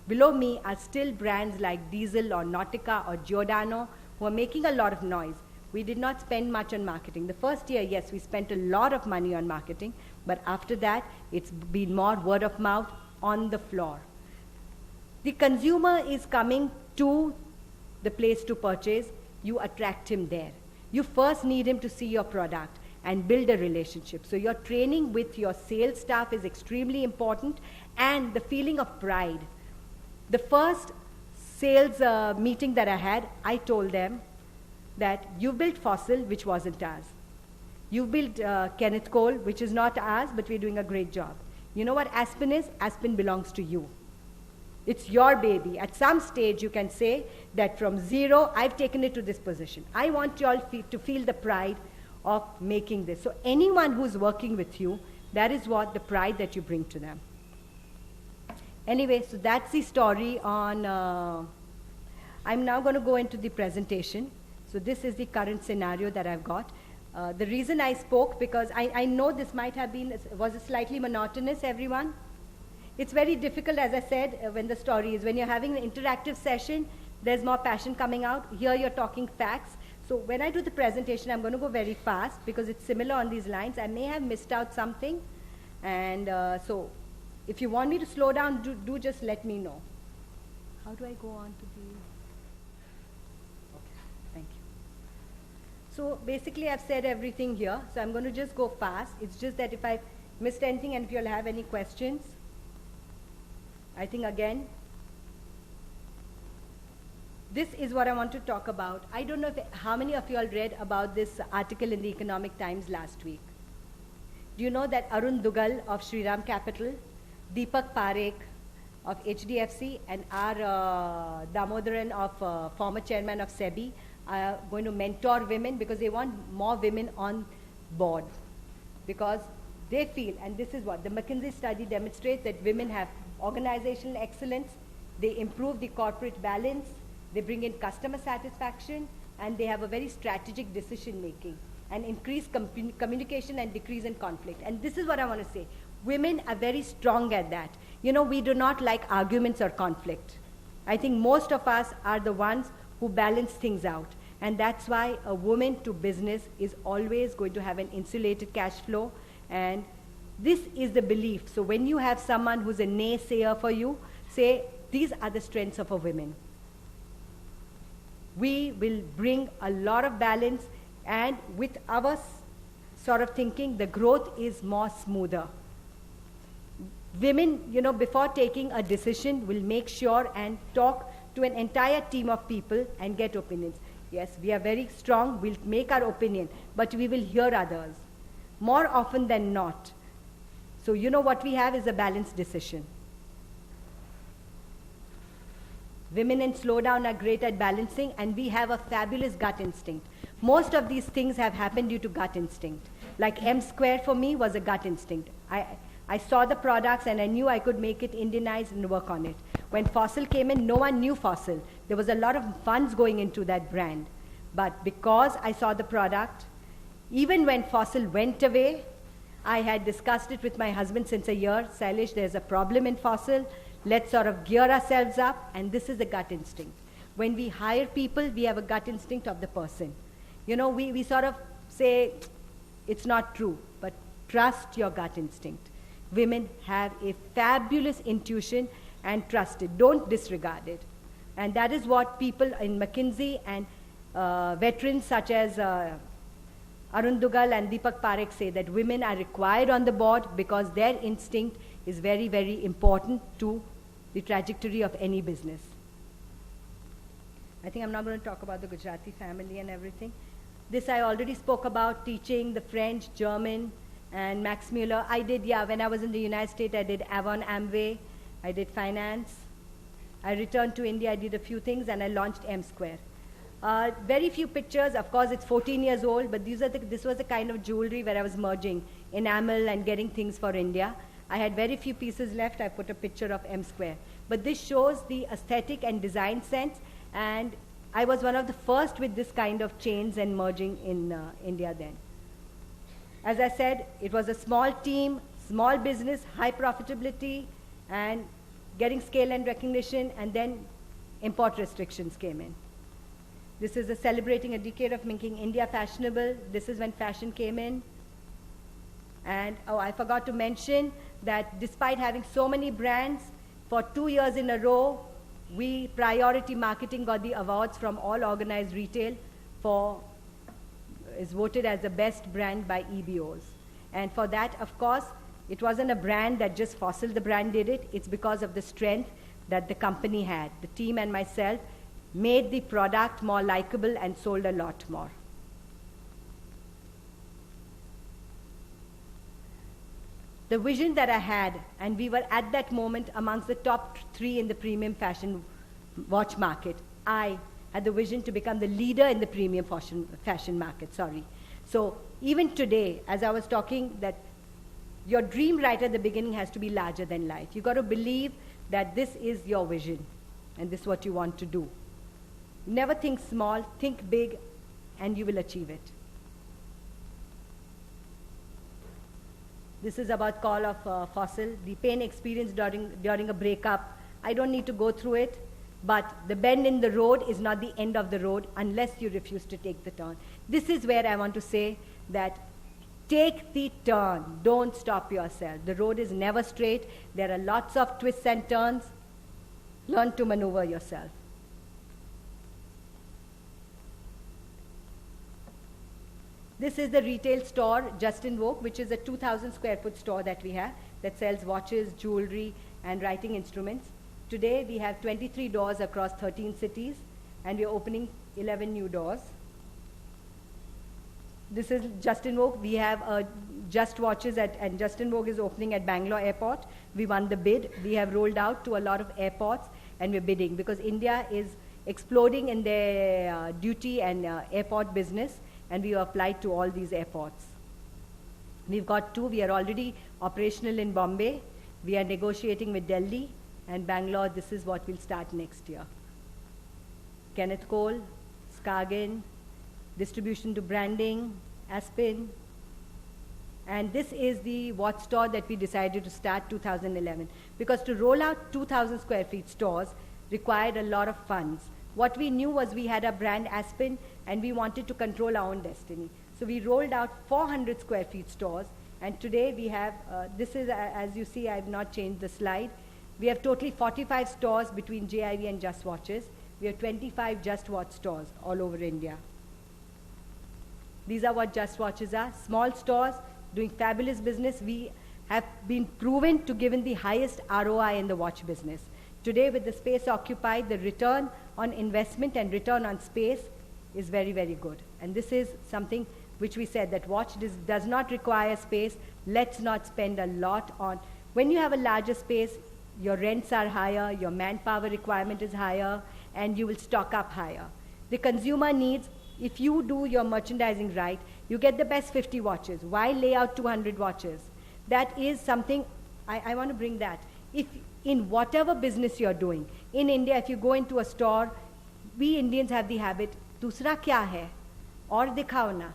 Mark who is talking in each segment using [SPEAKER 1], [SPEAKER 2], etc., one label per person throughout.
[SPEAKER 1] Below me are still brands like Diesel or Nautica or Giordano who are making a lot of noise. We did not spend much on marketing. The first year, yes, we spent a lot of money on marketing, but after that, it's been more word of mouth on the floor. The consumer is coming to the place to purchase. You attract him there. You first need him to see your product and build a relationship. So your training with your sales staff is extremely important, and the feeling of pride. The first sales meeting that I had, I told them that you built Fossil, which wasn't ours. You built Kenneth Cole, which is not ours, but we're doing a great job. You know what Aspen is? Aspen belongs to you. It's your baby. At some stage, you can say that from zero, I've taken it to this position. I want you all to feel the pride of making this. So anyone who's working with you, that is what the pride that you bring to them. Anyway, so that's the story on, I'm now going to go into the presentation. So this is the current scenario that I've got. The reason I spoke, because I know this might have been, was it slightly monotonous, everyone? It's very difficult, as I said, when the story is, when you're having an interactive session, there's more passion coming out. Here you're talking facts. So when I do the presentation, I'm going to go very fast because it's similar on these lines. I may have missed out something. And so if you want me to slow down, do just let me know. How do I go on to the... Okay, thank you. So basically, I've said everything here. So I'm going to just go fast. It's just that if I missed anything and if you'll have any questions, I think again, this is what I want to talk about. I don't know how many of you all read about this article in the Economic Times last week. Do you know that Arun Dugal of Shriram Capital, Deepak Parekh of HDFC, and R. Damodaran of former chairman of SEBI are going to mentor women because they want more women on board. Because they feel, and this is what the McKinsey study demonstrates, that women have organizational excellence, they improve the corporate balance, they bring in customer satisfaction, and they have a very strategic decision making and increase communication and decrease in conflict. And this is what I want to say. Women are very strong at that. You know, we do not like arguments or conflict. I think most of us are the ones who balance things out. And that's why a woman to business is always going to have an insulated cash flow. And this is the belief. So when you have someone who's a naysayer for you, say, these are the strengths of a woman. We will bring a lot of balance, and with our sort of thinking, the growth is more smoother. Women, you know, before taking a decision, will make sure and talk to an entire team of people and get opinions. Yes, we are very strong, we'll make our opinion, but we will hear others more often than not. So you know what we have is a balanced decision. Women in slowdown are great at balancing, and we have a fabulous gut instinct. Most of these things have happened due to gut instinct. Like M Square for me was a gut instinct. I saw the products and I knew I could make it Indianized and work on it. When Fossil came in, no one knew Fossil. There was a lot of funds going into that brand. But because I saw the product, even when Fossil went away, I had discussed it with my husband since a year. Sailesh, there's a problem in Fossil. Let's sort of gear ourselves up, and this is the gut instinct. When we hire people, we have a gut instinct of the person. You know, we sort of say, it's not true, but trust your gut instinct. Women have a fabulous intuition, and trust it. Don't disregard it. And that is what people in McKinsey and veterans such as Arun Dugal and Deepak Parekh say that women are required on the board because their instinct is very, very important to the trajectory of any business. I think I'm not going to talk about the Gujarati family and everything. This I already spoke about, teaching the French, German, and Max Muller. I did, when I was in the United States, I did Avon Amway, I did finance. I returned to India, I did a few things, and I launched M Square. Very few pictures, of course it's 14 years old, but this was the kind of jewelry where I was merging enamel and getting things for India. I had very few pieces left, I put a picture of M Square. But this shows the aesthetic and design sense, and I was one of the first with this kind of chains and merging in India then. As I said, it was a small team, small business, high profitability, and getting scale and recognition, and then import restrictions came in. This is celebrating a decade of making India fashionable. This is when fashion came in. And I forgot to mention that despite having so many brands, for 2 years in a row, we Priority Marketing got the awards from all organized retail is voted as the best brand by EBOs. And for that, of course, it wasn't a brand that just Fossil the brand did it. It's because of the strength that the company had. The team and myself made the product more likable and sold a lot more. The vision that I had, and we were at that moment amongst the top 3 in the premium fashion watch market. I had the vision to become the leader in the premium fashion market, So even today, as I was talking, that your dream right at the beginning has to be larger than life. You've got to believe that this is your vision and this is what you want to do. Never think small, think big, and you will achieve it. This is about call of Fossil, the pain experienced during a breakup. I don't need to go through it, but the bend in the road is not the end of the road unless you refuse to take the turn. This is where I want to say that take the turn. Don't stop yourself. The road is never straight. There are lots of twists and turns. Learn to maneuver yourself. This is the retail store, Justin Vogue, which is a 2,000 square foot store that we have that sells watches, jewelry, and writing instruments. Today, we have 23 doors across 13 cities, and we're opening 11 new doors. This is Justin Vogue. We have Just Watches, and Justin Vogue is opening at Bangalore Airport. We won the bid. We have rolled out to a lot of airports, and we're bidding because India is exploding in their duty and airport business. And we applied to all these airports. We've got 2. We are already operational in Bombay. We are negotiating with Delhi. And Bangalore, this is what will start next year. Kenneth Cole, Skagen, distribution to branding, Aspen. And this is the watch store that we decided to start 2011. Because to roll out 2,000 square feet stores required a lot of funds. What we knew was we had a brand Aspen, and we wanted to control our own destiny. So we rolled out 400 square feet stores, and today we have, this is, as you see, I have not changed the slide. We have totally 45 stores between JIV and Just Watches. We have 25 Just Watch stores all over India. These are what Just Watches are, small stores doing fabulous business. We have been proven to given the highest ROI in the watch business. Today, with the space occupied, the return on investment and return on space is very, very good. And this is something which we said that watch does not require space. Let's not spend a lot on. When you have a larger space, your rents are higher, your manpower requirement is higher, and you will stock up higher. The consumer needs, if you do your merchandising right, you get the best 50 watches. Why lay out 200 watches? That is something, I want to bring that. If in whatever business you're doing, in India, if you go into a store, we Indians have the habit, dusra kya hai? Aur dikhao na.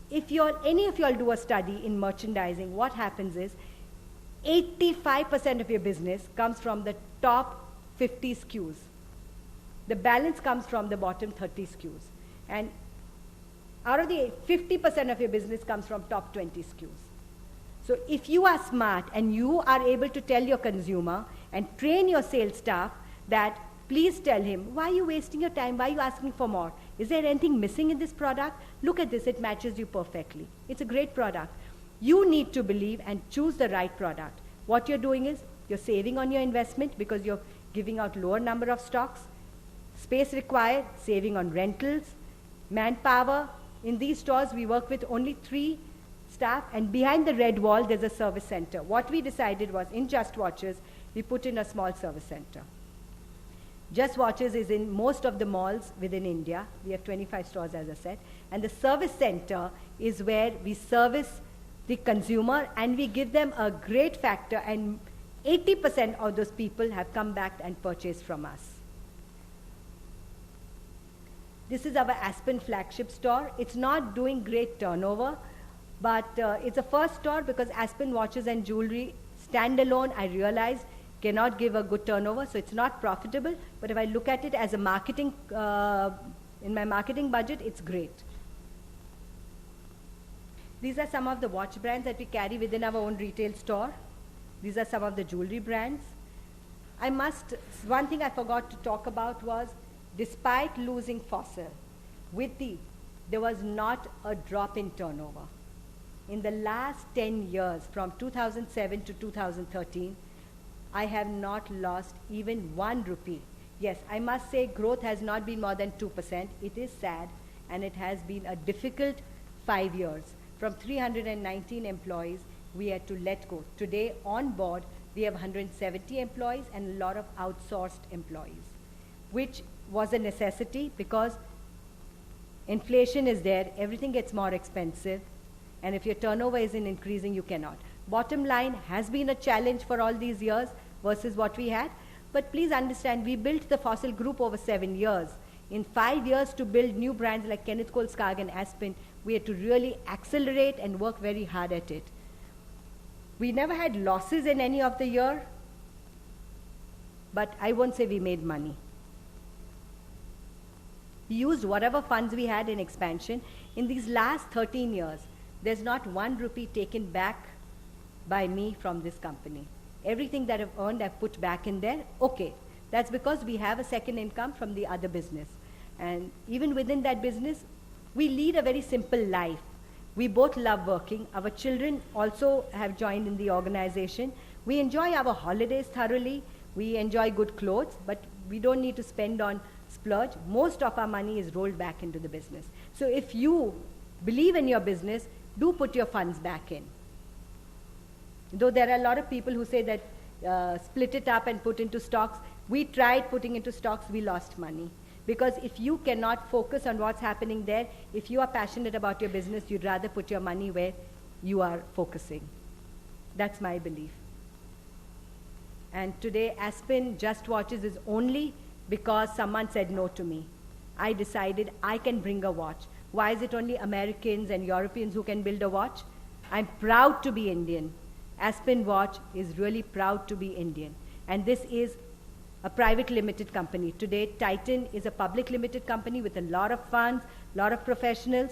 [SPEAKER 1] If any of you all do a study in merchandising, what happens is 85% of your business comes from the top 50 SKUs. The balance comes from the bottom 30 SKUs. And out of the 50% of your business comes from top 20 SKUs. So if you are smart and you are able to tell your consumer and train your sales staff that please tell him, why are you wasting your time? Why are you asking for more? Is there anything missing in this product? Look at this, it matches you perfectly. It's a great product. You need to believe and choose the right product. What you're doing is you're saving on your investment because you're giving out lower number of stocks. Space required, saving on rentals, manpower. In these stores, we work with only 3 staff, and behind the red wall, there's a service center. What we decided was, in Just Watches, we put in a small service center. Just Watches is in most of the malls within India. We have 25 stores, as I said. And the service center is where we service the consumer, and we give them a great factor, and 80% of those people have come back and purchased from us. This is our Aspen flagship store. It's not doing great turnover, but it's a first store because Aspen watches and jewelry standalone, I realized, cannot give a good turnover, so it's not profitable. But if I look at it as a marketing, in my marketing budget, it's great. These are some of the watch brands that we carry within our own retail store. These are some of the jewelry brands. One thing I forgot to talk about was, despite losing Fossil, there was not a drop in turnover. In the last 10 years, from 2007 to 2013, I have not lost even 1 rupee. Yes, I must say growth has not been more than 2%. It is sad, and it has been a difficult 5 years. From 319 employees, we had to let go. Today, on board, we have 170 employees and a lot of outsourced employees, which was a necessity because inflation is there, everything gets more expensive, and if your turnover isn't increasing, you cannot. Bottom line has been a challenge for all these years versus what we had, but please understand, we built the Fossil Group over 7 years. In 5 years to build new brands like Kenneth Cole, Skag and Aspen, we had to really accelerate and work very hard at it. We never had losses in any of the year, but I won't say we made money. We used whatever funds we had in expansion. In these last 13 years, there's not 1 rupee taken back by me from this company. Everything that I've earned, I've put back in there. Okay, that's because we have a second income from the other business. And even within that business, we lead a very simple life. We both love working. Our children also have joined in the organization. We enjoy our holidays thoroughly. We enjoy good clothes, but we don't need to spend on splurge. Most of our money is rolled back into the business. So if you believe in your business, do put your funds back in. Though there are a lot of people who say that split it up and put into stocks. We tried putting into stocks, we lost money. Because if you cannot focus on what's happening there, if you are passionate about your business, you'd rather put your money where you are focusing. That's my belief. And today, Aspen Just Watches is only because someone said no to me. I decided I can bring a watch. Why is it only Americans and Europeans who can build a watch? I'm proud to be Indian. Aspen Watch is really proud to be Indian. And this is a private limited company. Today, Titan is a public limited company with a lot of funds, a lot of professionals.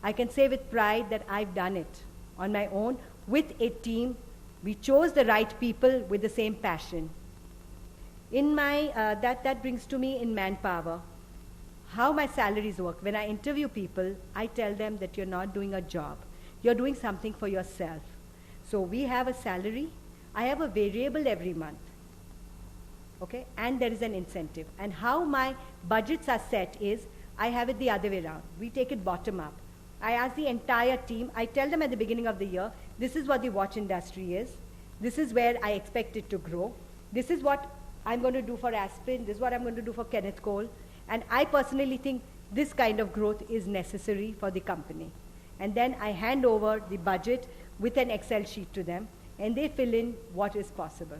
[SPEAKER 1] I can say with pride that I've done it on my own with a team. We chose the right people with the same passion. In my, that brings to me in manpower, how my salaries work. When I interview people, I tell them that you're not doing a job. You're doing something for yourself. So we have a salary. I have a variable every month. Okay, and there is an incentive. And how my budgets are set is, I have it the other way around. We take it bottom up. I ask the entire team, I tell them at the beginning of the year, this is what the watch industry is. This is where I expect it to grow. This is what I'm going to do for Aspen. This is what I'm going to do for Kenneth Cole. And I personally think this kind of growth is necessary for the company. And then I hand over the budget with an Excel sheet to them, and they fill in what is possible.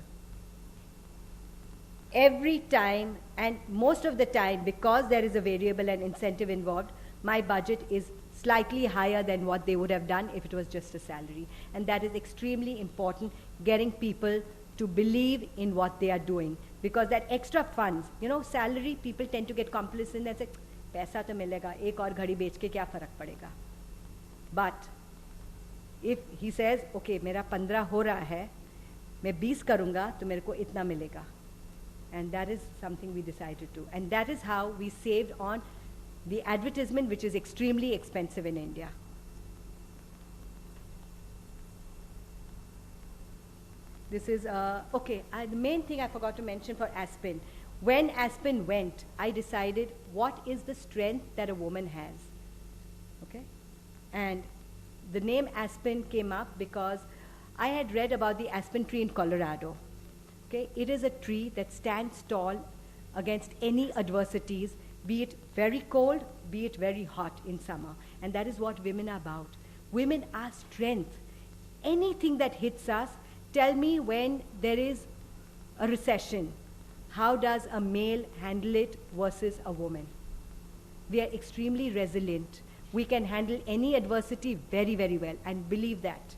[SPEAKER 1] Every time, and most of the time, because there is a variable and incentive involved, my budget is slightly higher than what they would have done if it was just a salary. And that is extremely important, getting people to believe in what they are doing. Because that extra funds, salary, people tend to get complacent and say, paisa to milega, ek aur ghadi bech ke kya farak padega. But if he says, okay, mera 15 ho raha hai, main 20 karunga, to mere ko itna milega. And that is something we decided to. And that is how we saved on the advertisement, which is extremely expensive in India. This is, okay, the main thing I forgot to mention for Aspen. When Aspen went, I decided what is the strength that a woman has. Okay? And the name Aspen came up because I had read about the aspen tree in Colorado. Okay? It is a tree that stands tall against any adversities, be it very cold, be it very hot in summer. And that is what women are about. Women are strength. Anything that hits us, tell me when there is a recession, how does a male handle it versus a woman? We are extremely resilient. We can handle any adversity very, very well, and believe that.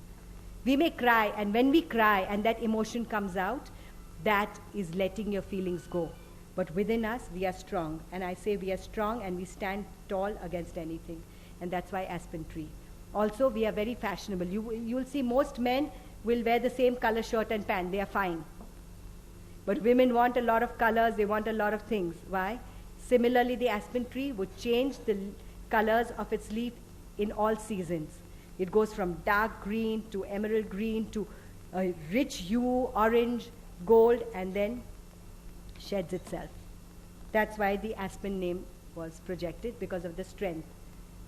[SPEAKER 1] We may cry, and when we cry and that emotion comes out, that is letting your feelings go. But within us, we are strong. And I say we are strong and we stand tall against anything. And that's why Aspen Tree. Also, we are very fashionable. You'll see most men will wear the same color shirt and pant. They are fine. But women want a lot of colors. They want a lot of things. Why? Similarly, the Aspen Tree would change the colors of its leaf in all seasons. It goes from dark green to emerald green to a rich hue, orange, gold, and then sheds itself. That's why the aspen name was projected, because of the strength.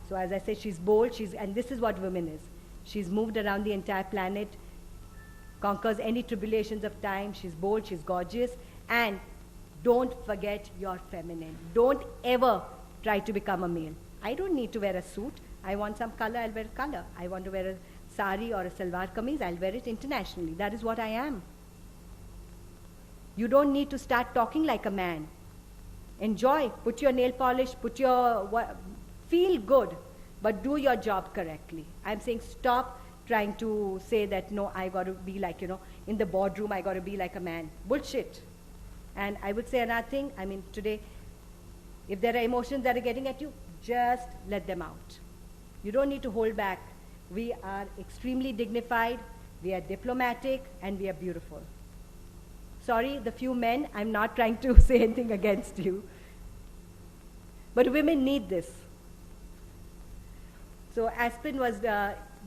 [SPEAKER 1] So as I said, she's bold, and this is what women is. She's moved around the entire planet, conquers any tribulations of time. She's bold, she's gorgeous, and don't forget you're feminine. Don't ever try to become a male. I don't need to wear a suit. I want some color, I'll wear color. I want to wear a sari or a salwar kameez, I'll wear it internationally. That is what I am. You don't need to start talking like a man. Enjoy, put your nail polish, feel good, but do your job correctly. I'm saying stop trying to say that, no, I got to be like, in the boardroom, I got to be like a man. Bullshit. And I would say another thing, today, if there are emotions that are getting at you, just let them out. You don't need to hold back. We are extremely dignified, we are diplomatic, and we are beautiful. Sorry, the few men, I'm not trying to say anything against you. But women need this. So Aspen was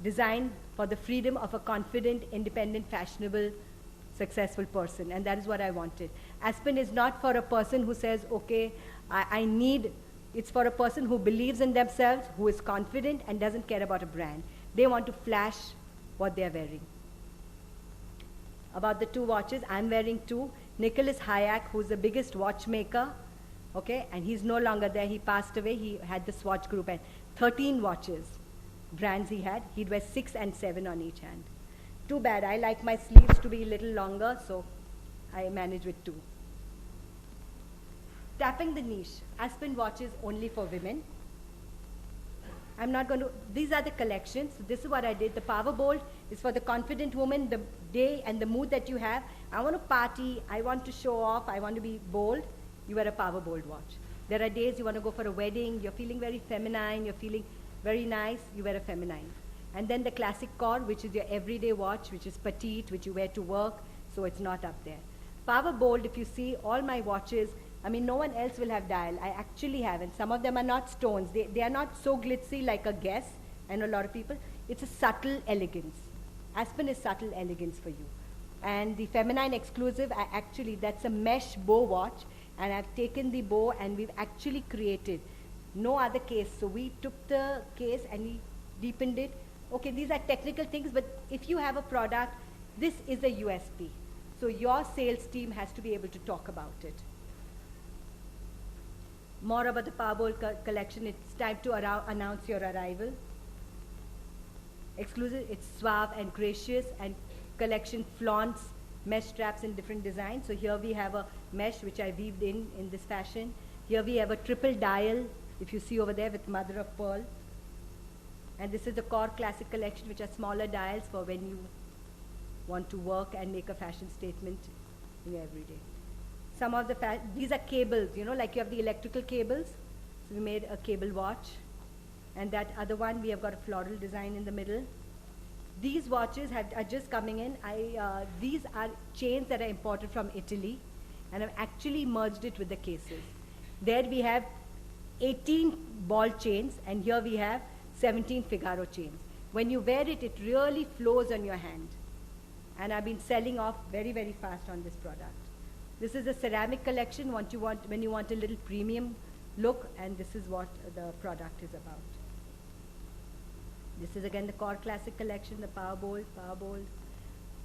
[SPEAKER 1] designed for the freedom of a confident, independent, fashionable, successful person. And that is what I wanted. Aspen is not for a person who says, okay, it's for a person who believes in themselves, who is confident and doesn't care about a brand. They want to flash what they are wearing. About the two watches, I'm wearing two. Nicholas Hayek, who's the biggest watchmaker, okay, and he's no longer there. He passed away. He had the Swatch Group and 13 watches, brands he had. He'd wear 6 and 7 on each hand. Too bad. I like my sleeves to be a little longer, so I manage with 2. Tapping the niche. Aspen watches only for women. I'm not going to, these are the collections. So this is what I did. The Power Bold is for the confident woman, the day and the mood that you have. I want to party, I want to show off, I want to be bold. You wear a Power Bold watch. There are days you want to go for a wedding, you're feeling very feminine, you're feeling very nice, you wear a feminine. And then the Classic Core, which is your everyday watch, which is petite, which you wear to work, so it's not up there. Power Bold, if you see all my watches, no one else will have dial. I actually have, and some of them are not stones. They are not so glitzy like a Guess. I know a lot of people. It's a subtle elegance. Aspen is subtle elegance for you. And the feminine exclusive, that's a mesh bow watch, and I've taken the bow and we've actually created no other case. So we took the case and we deepened it. Okay, these are technical things, but if you have a product, this is a USP. So your sales team has to be able to talk about it. More about the Powerball collection. It's time to announce your arrival. Exclusive, it's suave and gracious, and collection flaunts mesh straps in different designs. So here we have a mesh which I weaved in this fashion. Here we have a triple dial, if you see over there, with mother of pearl. And this is the Core Classic collection, which are smaller dials for when you want to work and make a fashion statement in your everyday. Some of these are cables, like you have the electrical cables. So we made a cable watch. And that other one, we have got a floral design in the middle. These watches are just coming in. These are chains that are imported from Italy. And I've actually merged it with the cases. There we have 18 ball chains, and here we have 17 Figaro chains. When you wear it, it really flows on your hand. And I've been selling off very, very fast on this product. This is a ceramic collection when you want a little premium look, and this is what the product is about. This is again the Core Classic collection, the Power Bold.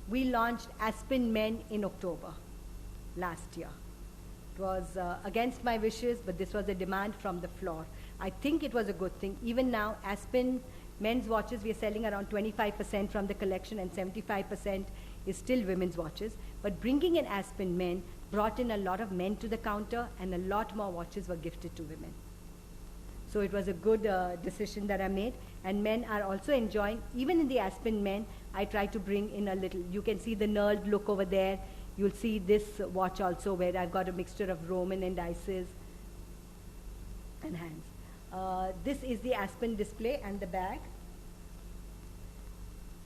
[SPEAKER 1] We launched Aspen Men in October last year. It was against my wishes, but this was a demand from the floor. I think it was a good thing. Even now, Aspen men's watches, we are selling around 25% from the collection, and 75% is still women's watches. But bringing in Aspen Men brought in a lot of men to the counter, and a lot more watches were gifted to women. So it was a good decision that I made. And men are also enjoying, even in the Aspen Men, I try to bring in a little, you can see the knurled look over there. You'll see this watch also where I've got a mixture of Roman and Isis and hands. This is the Aspen display and the bag.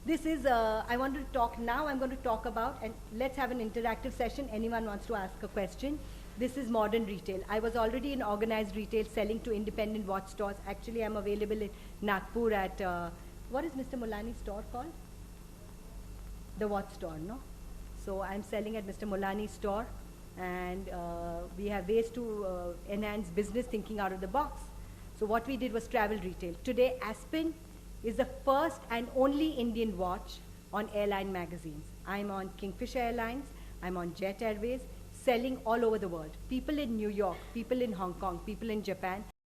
[SPEAKER 1] This is, I want to talk now, I'm going to talk about, and let's have an interactive session. Anyone wants to ask a question? This is modern retail. I was already in organized retail selling to independent watch stores. Actually, I'm available in Nagpur at, what is Mr. Mulani's store called? The watch store, no? So I'm selling at Mr. Mulani's store, and we have ways to enhance business thinking out of the box. So what we did was travel retail. Today, Aspen is the first and only Indian watch on airline magazines. I'm on Kingfisher Airlines, I'm on Jet Airways, selling all over the world. People in New York, people in Hong Kong, people in Japan